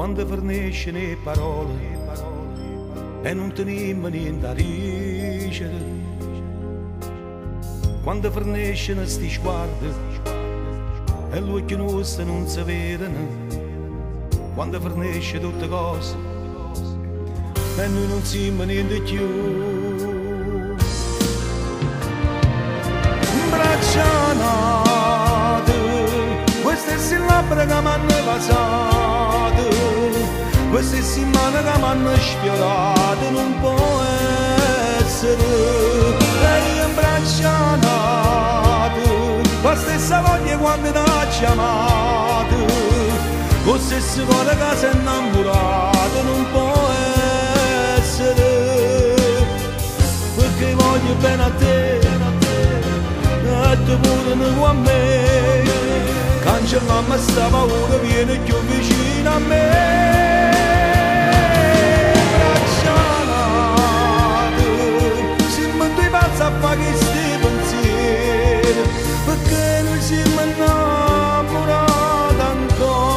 quando forniscono le parole e non teniamo niente a dicere, quando forniscono sti sguardi e gli occhi nostri non si vedono, quando fornisce tutte cose e noi non siamo niente più. Braccianate, queste si labbra che mi hanno passate, queste si mani che mi hanno sfiorato, non può essere. E imbraccianate, la stessa voglia quando ti ha chiamato, lo stesso cuore che si è innamorato, non può essere. Perché voglio bene a te, e tu pure con me, cancellammo sta paura, vieni più vicino a me. Braccianate, siamo due pazzi a fare questi pensieri, perché noi siamo innamorati ancora.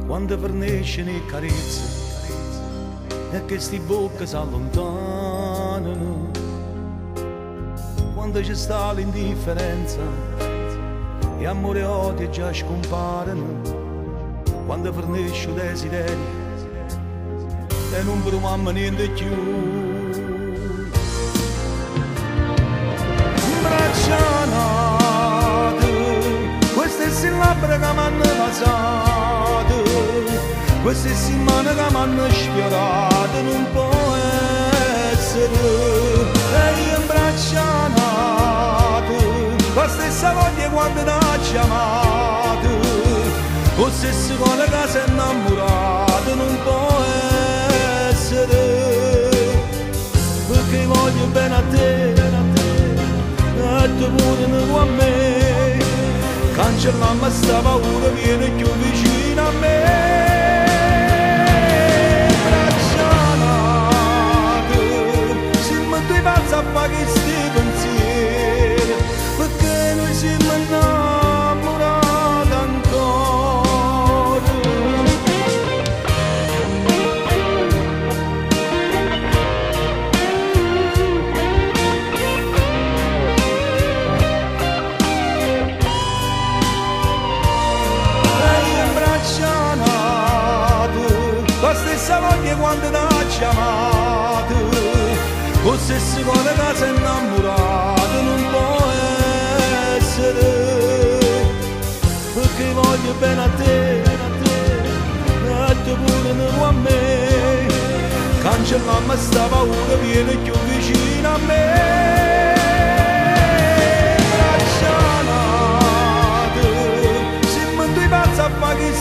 Quando forniscono le carezze e che sti bocche si allontanano, quando ci sta l'indifferenza e amore e odio già scomparono, quando fornisce il desiderio e non proviamo niente più. Braccianate, queste si labbra che mi hanno passato, queste si mani che mi hanno sfiorato, non può essere. E imbraccianate, la stessa voglia quando ti ha chiamato, lo stesso cuore che si è innamorato, non può essere. Perché voglio bene a te, e tu pure con me, cancellammo sta paura, vieni più vicino a me. A fare questi pensieri, perché noi siamo innamorati ancora. E imbraccianate, la stessa voglia quando ti ha chiamato, lo stesso cuore che si è innamorato, non può essere. Perché voglio bene a te, e tu pure con me, cancellammo sta paura, vieni più vicino a me. Braccianate, siamo due pazzi a fare